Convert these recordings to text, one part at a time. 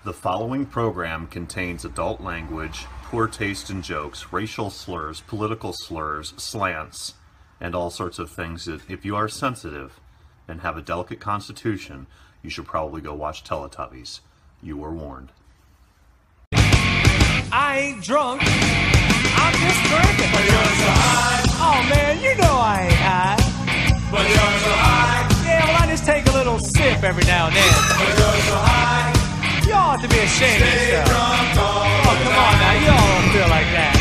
The following program contains adult language, poor taste in jokes, racial slurs, political slurs, slants, and all sorts of things that, if you are sensitive and have a delicate constitution, you should probably go watch Teletubbies. You were warned. I ain't drunk, I'm just drinking. But you're so high. Oh man, you know I ain't high. But you're so high. Yeah, well I just take a little sip every now and then. But you're so high. You all have to be ashamed of yourself. Oh, come on now, you all don't feel like that.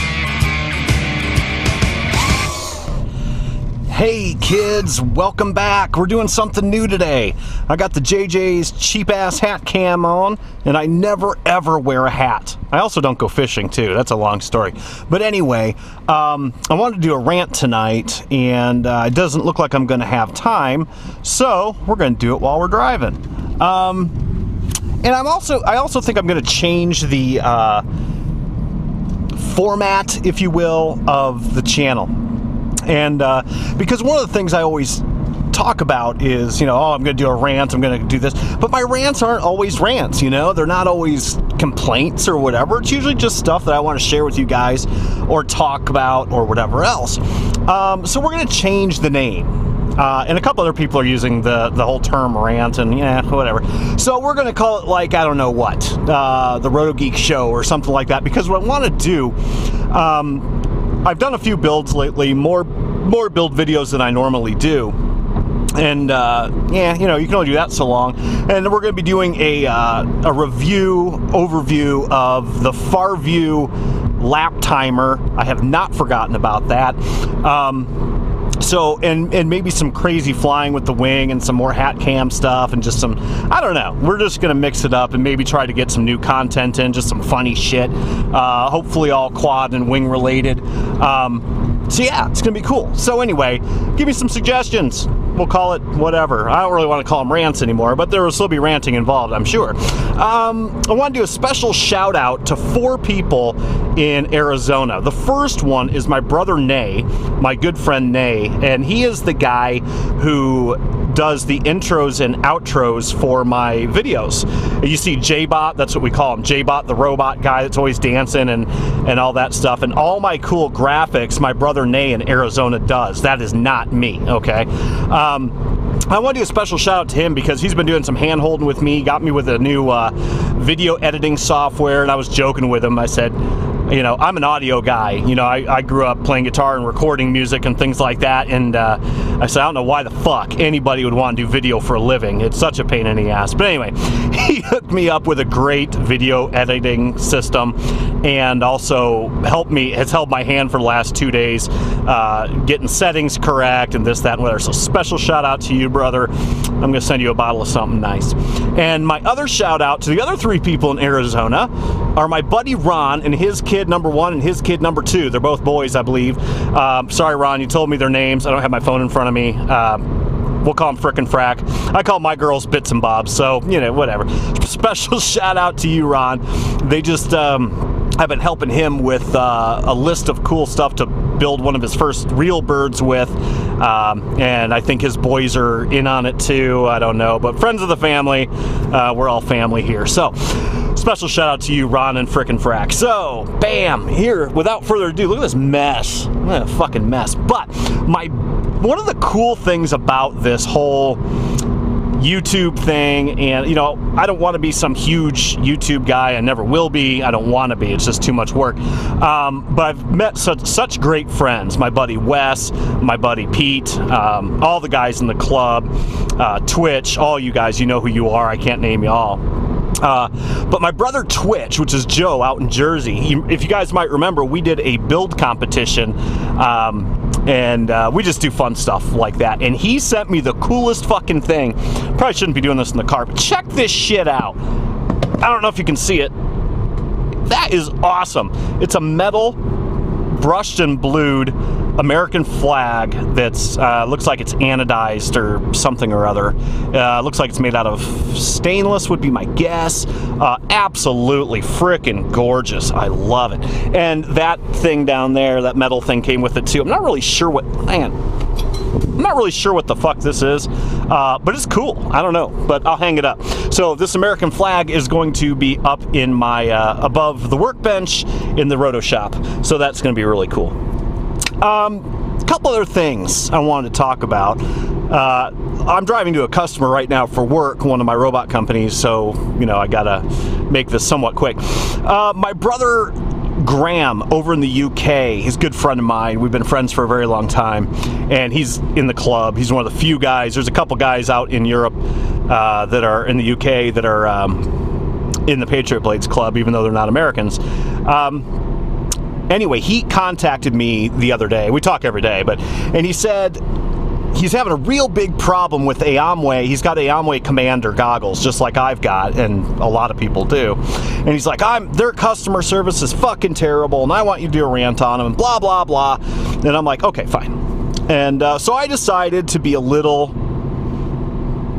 Hey kids, welcome back. We're doing something new today. I got the JJ's cheap ass hat cam on, and I never ever wear a hat. I also don't go fishing too. That's a long story. But anyway, I wanted to do a rant tonight, and it doesn't look like I'm going to have time, so we're going to do it while we're driving. And I also think I'm going to change the format, if you will, of the channel. And because one of the things I always talk about is, you know, oh, I'm going to do a rant, I'm going to do this. But my rants aren't always rants, you know? They're not always complaints or whatever. It's usually just stuff that I want to share with you guys or talk about or whatever else. So we're going to change the name. And a couple other people are using the whole term rant and yeah, whatever. So we're going to call it, like, I don't know what, the ROtoSHow or something like that. Because what I want to do, I've done a few builds lately, more build videos than I normally do. And yeah, you know, you can only do that so long. And we're going to be doing a overview of the FarView lap timer. I have not forgotten about that. So, and maybe some crazy flying with the wing and some more hat cam stuff and just some, I don't know. We're just going to mix it up and maybe try to get some new content in, just some funny shit. Hopefully all quad and wing related. So yeah, it's going to be cool. So anyway, give me some suggestions. We'll call it whatever. I don't really want to call them rants anymore, but there will still be ranting involved, I'm sure. I want to do a special shout out to 4 people in Arizona. The first one is my brother Nay, my good friend Nay, and he is the guy who does the intros and outros for my videos. You see J-Bot, that's what we call him, J-Bot, the robot guy that's always dancing and all that stuff. And all my cool graphics, my brother Nay in Arizona does. That is not me, okay? I want to do a special shout out to him because he's been doing some hand holding with me, got me with a new video editing software, and I was joking with him. I said, you know, I'm an audio guy. You know, I grew up playing guitar and recording music and things like that, and I said, I don't know why the fuck anybody would want to do video for a living. It's such a pain in the ass. But anyway, he hooked me up with a great video editing system and also has held my hand for the last 2 days getting settings correct and this, that, and whatever. So special shout out to you, brother. I'm going to send you a bottle of something nice. And my other shout out to the other 3 people in Arizona are my buddy Ron and his kid number 1 and his kid number 2. They're both boys, I believe. Sorry, Ron, you told me their names. I don't have my phone in front of me. We'll call them Frickin' Frack. I call my girls Bits and Bobs, so, you know, whatever. Special shout out to you, Ron. They just, I've been helping him with a list of cool stuff to build one of his first real birds with, and I think his boys are in on it too. I don't know, but friends of the family, we're all family here. So, special shout out to you, Ron and Frickin' Frack. So, bam, here, without further ado, look at this mess. What a fucking mess. But one of the cool things about this whole YouTube thing, and you know, I don't want to be some huge YouTube guy. I never will be. I don't want to be. It's just too much work. But I've met such great friends. My buddy Wes, my buddy Pete, all the guys in the club, Twitch, all you guys, you know who you are. I can't name you all. But my brother Twitch, which is Joe out in Jersey, if you guys might remember, we did a build competition, and we just do fun stuff like that. And he sent me the coolest fucking thing. Probably shouldn't be doing this in the car, but check this shit out. I don't know if you can see it. That is awesome. It's a metal, brushed and blued American flag that's looks like it's anodized or something or other. Looks like it's made out of stainless would be my guess. Absolutely freaking gorgeous. I love it. And that thing down there, that metal thing came with it too. I'm not really sure what, man, I'm not really sure what the fuck this is, but it's cool. I don't know, but I'll hang it up. So this American flag is going to be up in my above the workbench in the ROtoShop. So that's going to be really cool. A couple other things I wanted to talk about. I'm driving to a customer right now for work, one of my robot companies, so I gotta make this somewhat quick. My brother Graham over in the UK, he's a good friend of mine. We've been friends for a very long time, and he's in the club. He's one of the few guys. There's a couple guys out in Europe that are in the UK that are in the Patriot Blades Club, even though they're not Americans. Anyway, he contacted me the other day. We talk every day, and he said he's having a real big problem with Aomway. He's got Aomway Commander goggles, just like I've got, and a lot of people do. And he's like, their customer service is fucking terrible, and I want you to do a rant on them, and blah, blah, blah. And I'm like, okay, fine. And so I decided to be a little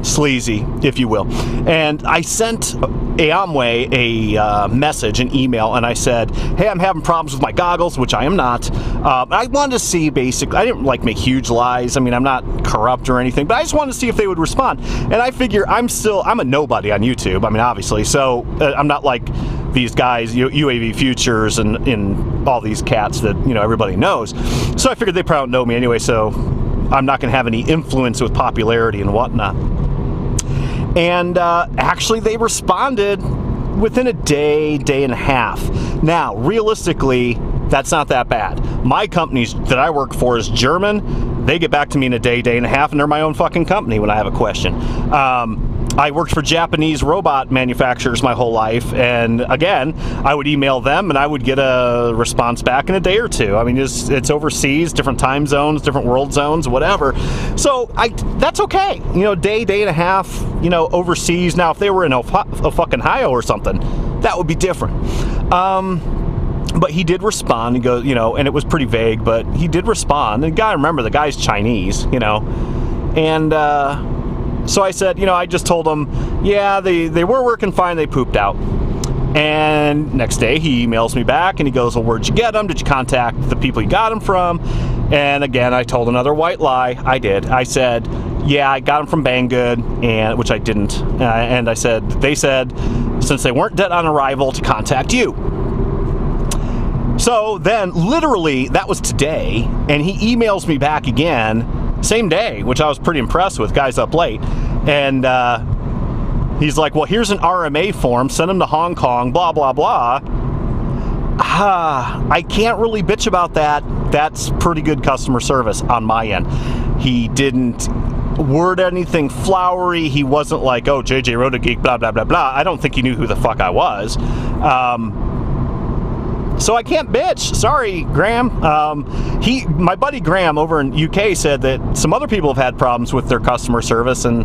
sleazy, if you will. And I sent Aomway a message, an email, and I said, hey, I'm having problems with my goggles, which I am not. I wanted to see, basically, I didn't make huge lies. I mean, I'm not corrupt or anything, but I just wanted to see if they would respond. And I figure I'm a nobody on YouTube. I mean, obviously, so I'm not like these guys, UAV Futures and all these cats that, everybody knows. So I figured they probably don't know me anyway, so I'm not going to have any influence with popularity and whatnot. And actually, they responded within a day, day and a half. Now, realistically, that's not that bad. My company that I work for is German. They get back to me in a day, day and a half, and they're my own fucking company when I have a question. I worked for Japanese robot manufacturers my whole life, and again, I would email them and I would get a response back in a day or two. I mean, it's overseas, different time zones, different world zones, whatever. So that's okay. Day, day and a half, overseas. Now, if they were in a fucking Ohio or something, that would be different. But he did respond. He goes, and it was pretty vague, but he did respond. And you gotta remember, the guy's Chinese, and so I said, I just told him, yeah, they were working fine, they pooped out. And next day he emails me back and he goes, well, where'd you get them? Did you contact the people you got them from? And again, I told another white lie. I did. I said, yeah, I got them from Banggood, and which I didn't. And they said, since they weren't dead on arrival, to contact you. So then, literally, that was today, and he emails me back again, same day, which I was pretty impressed with. Guy's up late, and he's like, well, here's an RMA form, send him to Hong Kong, blah, blah, blah. I can't really bitch about that. That's pretty good customer service on my end. He didn't word anything flowery. He wasn't like, oh, JJ RotoGeek, blah, blah, blah, blah. I don't think he knew who the fuck I was. So I can't bitch. Sorry, Graham. My buddy Graham over in UK said that some other people have had problems with their customer service, and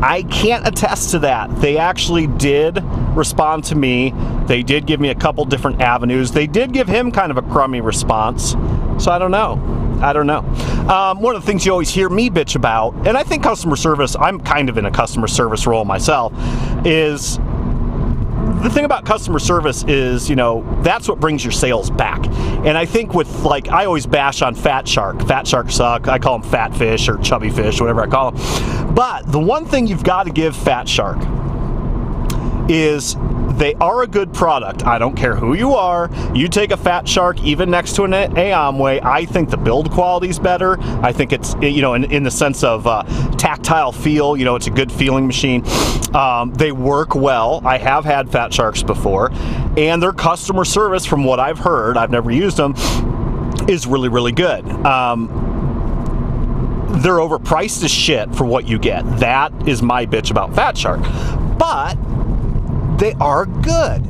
I can't attest to that. They actually did respond to me. They did give me a couple different avenues. They did give him kind of a crummy response. So I don't know. One of the things you always hear me bitch about, and I think customer service, I'm kind of in a customer service role myself, is the thing about customer service is, that's what brings your sales back. And I think with, I always bash on Fat Shark. Fat Sharks suck. I call them fat fish or chubby fish, whatever I call them. But the one thing you've got to give Fat Shark is they are a good product. I don't care who you are. You take a Fat Shark, even next to an Aomway, I think the build quality's better. I think it's, in the sense of tactile feel, it's a good feeling machine. They work well. I have had Fat Sharks before. And their customer service, from what I've heard, I've never used them, is really, really good. They're overpriced as shit for what you get. That is my bitch about Fat Shark. But they are good.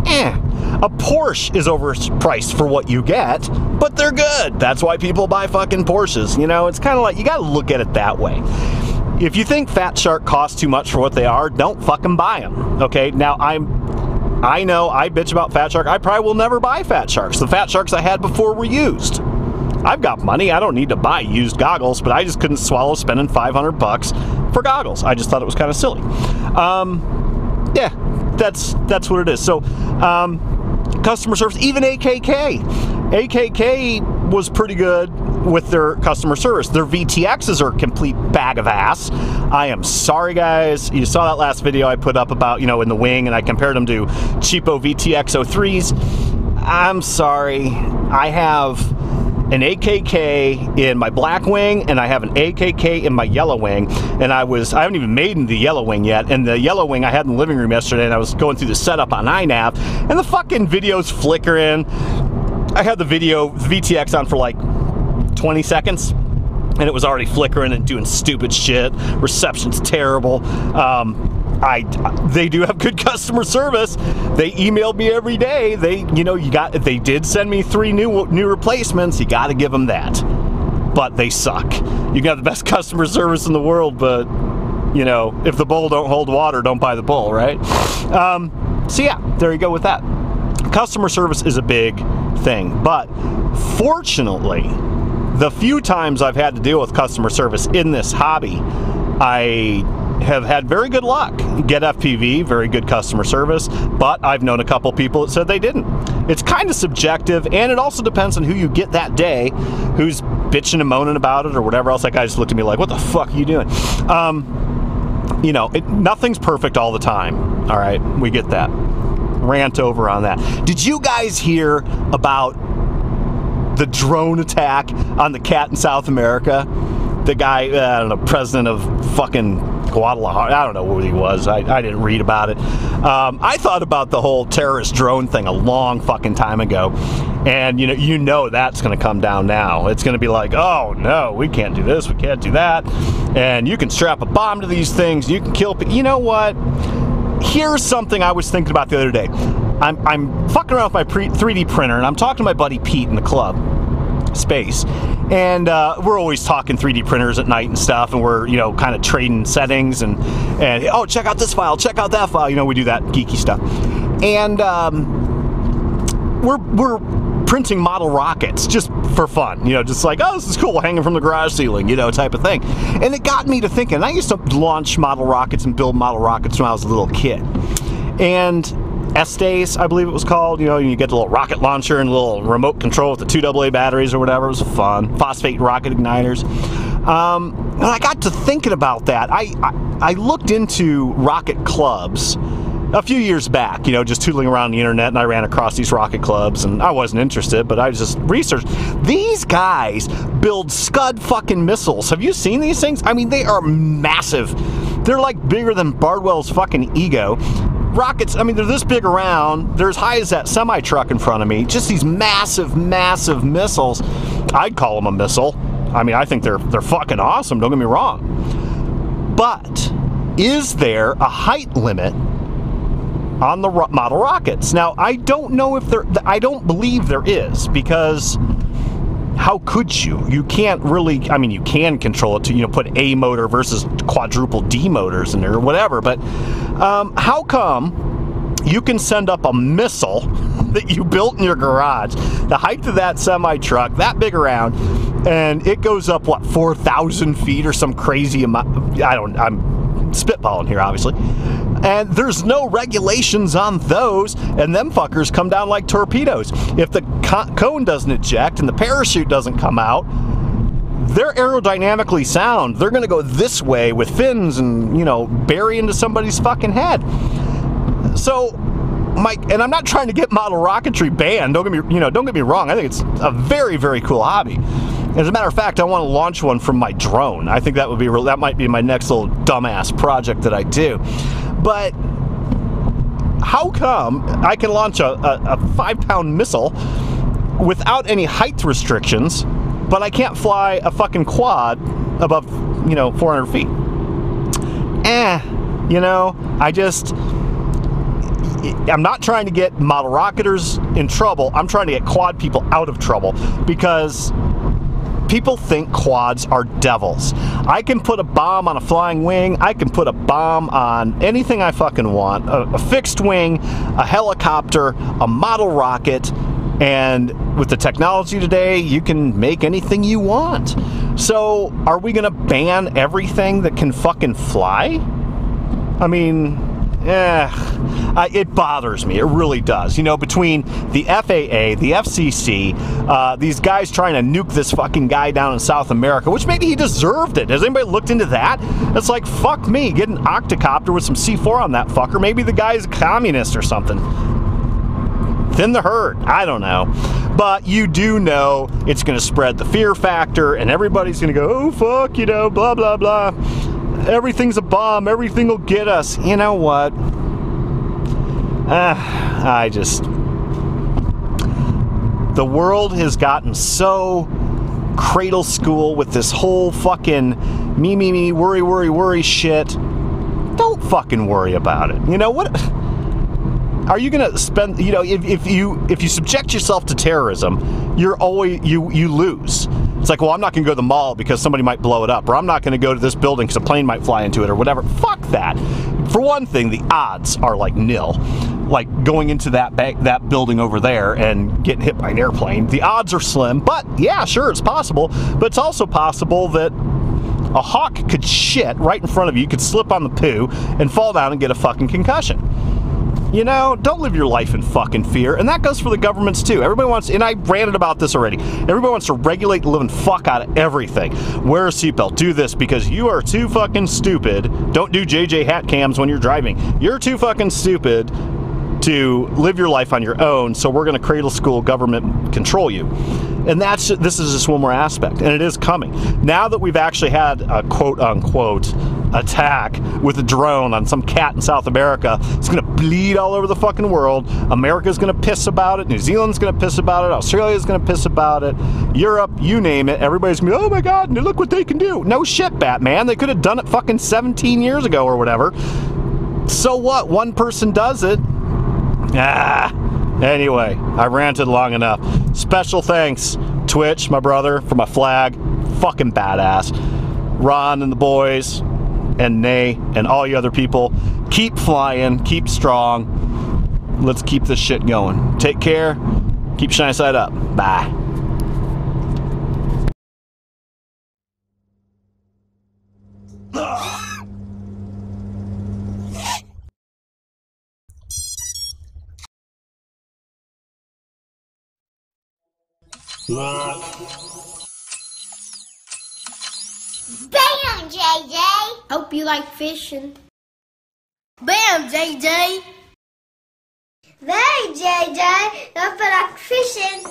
A Porsche is overpriced for what you get, but they're good. That's why people buy fucking Porsches. It's kind of like, you got to look at it that way. If you think Fat Shark costs too much for what they are, don't fucking buy them. Okay, now I know I bitch about Fat Shark. I probably will never buy Fat Sharks. The Fat Sharks I had before were used. I've got money. I don't need to buy used goggles, but I just couldn't swallow spending $500 for goggles. I just thought it was kind of silly. Yeah, that's what it is. So, customer service, even AKK was pretty good. with their customer service. Their VTXs are a complete bag of ass. I am sorry, guys. You saw that last video I put up about, in the wing, and I compared them to cheapo VTX 03s. I'm sorry. I have an AKK in my black wing, and I have an AKK in my yellow wing, and I haven't even made in the yellow wing yet, and the yellow wing I had in the living room yesterday, and I was going through the setup on iNav, and the fucking video's flickering. I had the VTX on for like 20 seconds, and it was already flickering and doing stupid shit. Reception's terrible. They do have good customer service. They emailed me every day. They did send me 3 new replacements. You got to give them that. But they suck. You can have the best customer service in the world, but if the bowl don't hold water, don't buy the bowl, right? So yeah, there you go with that. Customer service is a big thing, but fortunately, the few times I've had to deal with customer service in this hobby, I have had very good luck. Get FPV, very good customer service, but I've known a couple people that said they didn't. It's kind of subjective, and it also depends on who you get that day, who's bitching and moaning about it or whatever else. That guy just looked at me like, what the fuck are you doing? Nothing's perfect all the time, all right? We get that. Rant over on that. Did you guys hear about the drone attack on the cat in South America? The guy, I don't know, president of fucking Guadalajara, I don't know who he was. I didn't read about it. I thought about the whole terrorist drone thing a long fucking time ago. And you know that's going to come down now. It's going to be like, oh no, we can't do this, we can't do that. And you can strap a bomb to these things, you can kill people. You know what? Here's something I was thinking about the other day. I'm fucking around with my 3D printer, and I'm talking to my buddy Pete in the club space, and we're always talking 3D printers at night and stuff, and we're kind of trading settings and oh, check out this file, check out that file. We do that geeky stuff, and we're printing model rockets just for fun, just like, oh, this is cool, hanging from the garage ceiling, type of thing. And it got me to thinking. I used to launch model rockets and build model rockets when I was a little kid, and S-Days, I believe it was called. You get the little rocket launcher and a little remote control with the 2 AA batteries or whatever. It was fun. Phosphate rocket igniters. And I got to thinking about that. I looked into rocket clubs a few years back, just tootling around the internet, and I ran across these rocket clubs, and I wasn't interested, but I just researched. These guys build Scud fucking missiles. Have you seen these things? I mean, they are massive. They're like bigger than Bardwell's fucking ego. Rockets, I mean, they're this big around. They're as high as that semi-truck in front of me. Just these massive, massive missiles. I'd call them a missile. I mean, I think they're fucking awesome, don't get me wrong. But is there a height limit on the model rockets? Now, I don't know if I don't believe there is, because how could you? You can't really, I mean, you can control it to, put A motor versus quadruple D motors in there or whatever, but how come you can send up a missile that you built in your garage, the height of that semi-truck, that big around, and it goes up, what, 4,000 feet or some crazy amount? I'm spitballing here, obviously. And there's no regulations on those, and them fuckers come down like torpedoes. If the cone doesn't eject and the parachute doesn't come out, they're aerodynamically sound. They're going to go this way with fins and, bury into somebody's fucking head. So, and I'm not trying to get model rocketry banned. Don't get me wrong. I think it's a very, very cool hobby. As a matter of fact, I want to launch one from my drone. I think that might be my next little dumbass project that I do. But how come I can launch a 5-pound missile without any height restrictions, but I can't fly a fucking quad above, 400 feet? I'm not trying to get model rocketers in trouble. I'm trying to get quad people out of trouble, because people think quads are devils. I can put a bomb on a flying wing. I can put a bomb on anything I fucking want. A fixed wing, a helicopter, a model rocket, and with the technology today, you can make anything you want. So, are we gonna ban everything that can fucking fly? I mean, it bothers me. It really does. You know, between the FAA, the FCC, these guys trying to nuke this fucking guy down in South America, which maybe he deserved it. Has anybody looked into that? It's like, fuck me, get an octocopter with some C4 on that fucker. Maybe the guy's a communist or something. Thin the herd. I don't know. But you do know it's going to spread the fear factor, and everybody's going to go, oh, fuck, you know, blah, blah, blah. Everything's a bomb. Everything will get us. You know what? The world has gotten so cradle school with this whole fucking me, worry shit. Don't fucking worry about it. You know what? Are you gonna spend, you know, if you subject yourself to terrorism, you're always, you lose. It's like, well, I'm not gonna go to the mall because somebody might blow it up, or I'm not gonna go to this building because a plane might fly into it, or whatever. Fuck that. For one thing, the odds are like nil. Like going into that building over there and getting hit by an airplane, the odds are slim. But yeah, sure, it's possible. But it's also possible that a hawk could shit right in front of you, could slip on the poo and fall down and get a fucking concussion. You know, don't live your life in fucking fear. And that goes for the governments too. Everybody wants, and I ranted about this already, everybody wants to regulate the living fuck out of everything. Wear a seatbelt, do this because you are too fucking stupid. Don't do JJ hat cams when you're driving. You're too fucking stupid to live your life on your own, so we're going to cradle school government control you. And this is just one more aspect, and it is coming. Now that we've actually had a quote-unquote attack with a drone on some cat in South America, it's going to bleed all over the fucking world. America's going to piss about it. New Zealand's going to piss about it. Australia's going to piss about it. Europe, you name it. Everybody's going to be, oh my God, look what they can do. No shit, Batman. They could have done it fucking 17 years ago or whatever. So what? One person does it. Anyway, I ranted long enough. Special thanks, Twitch, my brother, for my flag. Fucking badass. Ron and the boys, and Nay, and all you other people. Keep flying, keep strong. Let's keep this shit going. Take care. Keep shining side up. Bye. Bam, JJ! Hope you like fishing. Bam, JJ! Hey, JJ! Hope you like fishing.